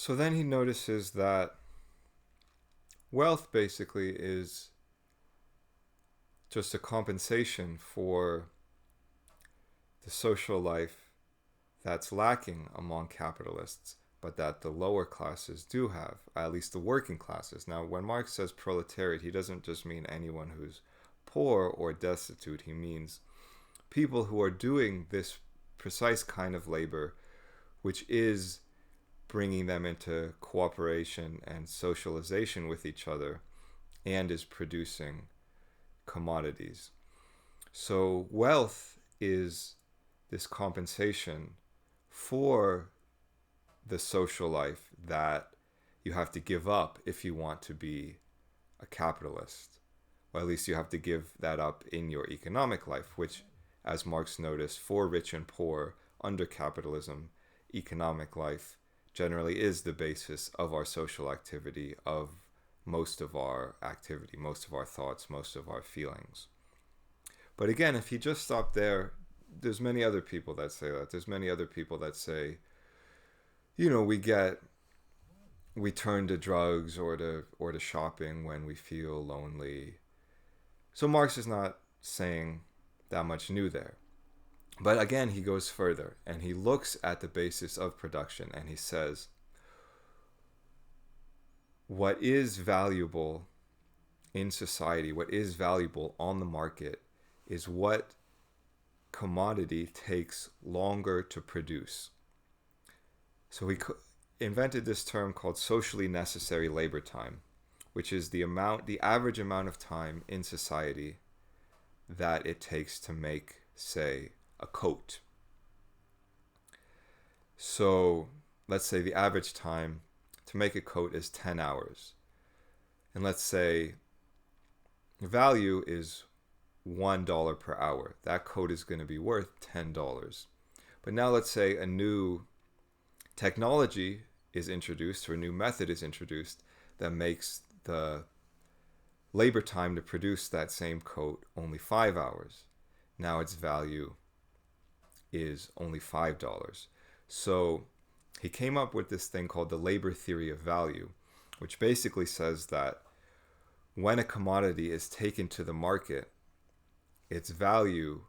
So then he notices that wealth basically is just a compensation for the social life that's lacking among capitalists, but that the lower classes do have, at least the working classes. Now, when Marx says proletariat, he doesn't just mean anyone who's poor or destitute. He means people who are doing this precise kind of labor, which is bringing them into cooperation and socialization with each other and is producing commodities. So wealth is this compensation for the social life that you have to give up if you want to be a capitalist. Or at least you have to give that up in your economic life, which, as Marx noticed, for rich and poor under capitalism, economic life generally is the basis of our social activity, of most of our activity, most of our thoughts, most of our feelings. But again, if you just stop there, there's many other people that say that. There's many other people that say, we turn to drugs or to shopping when we feel lonely. So Marx is not saying that much new there. But again, he goes further and he looks at the basis of production and he says, what is valuable in society, what is valuable on the market, is what commodity takes longer to produce. So he invented this term called socially necessary labor time, which is the average amount of time in society that it takes to make, say, a coat. So let's say the average time to make a coat is 10 hours. And let's say the value is $1 per hour. That coat is going to be worth $10. But now let's say a new technology is introduced or a new method is introduced that makes the labor time to produce that same coat only 5 hours. Now its value is only $5. So he came up with this thing called the labor theory of value, which basically says that when a commodity is taken to the market, its value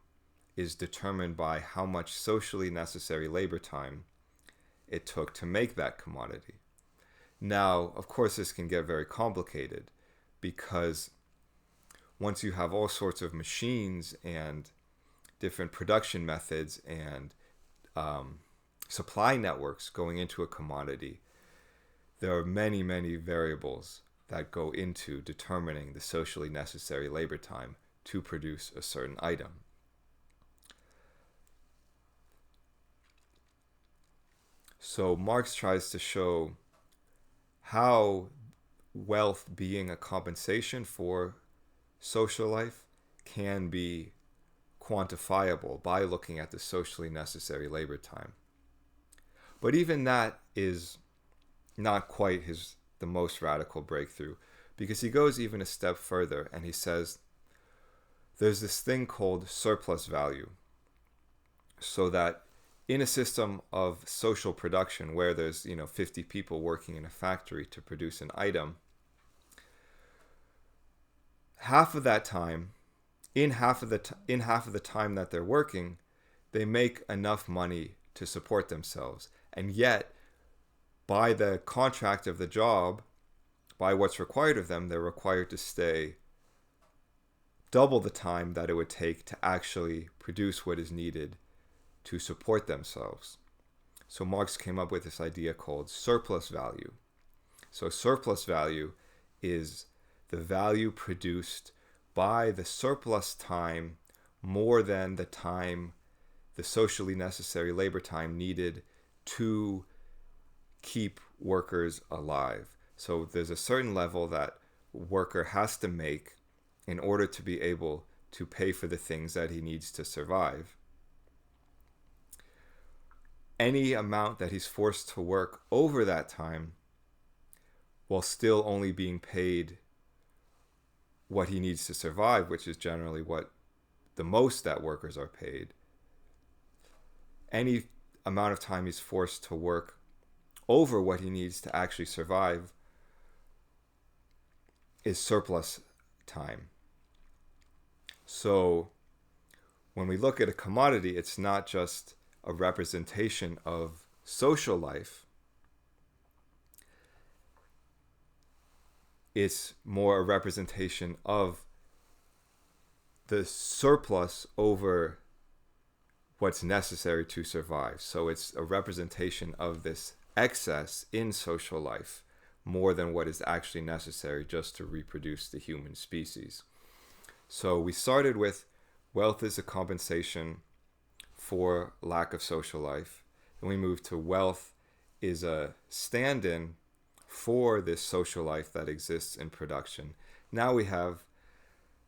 is determined by how much socially necessary labor time it took to make that commodity. Now, of course, this can get very complicated because once you have all sorts of machines and different production methods and supply networks going into a commodity, there are many, many variables that go into determining the socially necessary labor time to produce a certain item. So Marx tries to show how wealth being a compensation for social life can be quantifiable by looking at the socially necessary labor time. But even that is not quite the most radical breakthrough, because he goes even a step further and he says there's this thing called surplus value. So that in a system of social production where there's 50 people working in a factory to produce an item, half of that time, in half of the time that they're working, they make enough money to support themselves. And yet, by the contract of the job, by what's required of them, they're required to stay double the time that it would take to actually produce what is needed to support themselves. So Marx came up with this idea called surplus value. So surplus value is the value produced by the surplus time more than the socially necessary labor time needed to keep workers alive. So there's a certain level that worker has to make in order to be able to pay for the things that he needs to survive. Any amount that he's forced to work over that time while still only being paid what he needs to survive, which is generally what the most that workers are paid. Any amount of time he's forced to work over what he needs to actually survive is surplus time. So when we look at a commodity, it's not just a representation of social life. It's more a representation of the surplus over what's necessary to survive. So it's a representation of this excess in social life more than what is actually necessary just to reproduce the human species. So we started with wealth is a compensation for lack of social life. Then we moved to wealth is a stand-in for this social life that exists in production. Now we have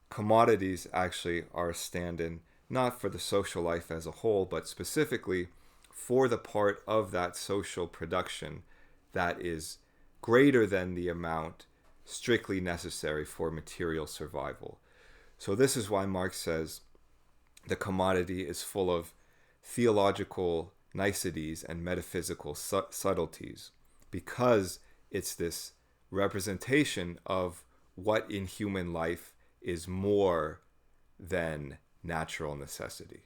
commodities actually are a stand-in not for the social life as a whole, but specifically for the part of that social production that is greater than the amount strictly necessary for material survival. So this is why Marx says the commodity is full of theological niceties and metaphysical subtleties, because it's this representation of what in human life is more than natural necessity.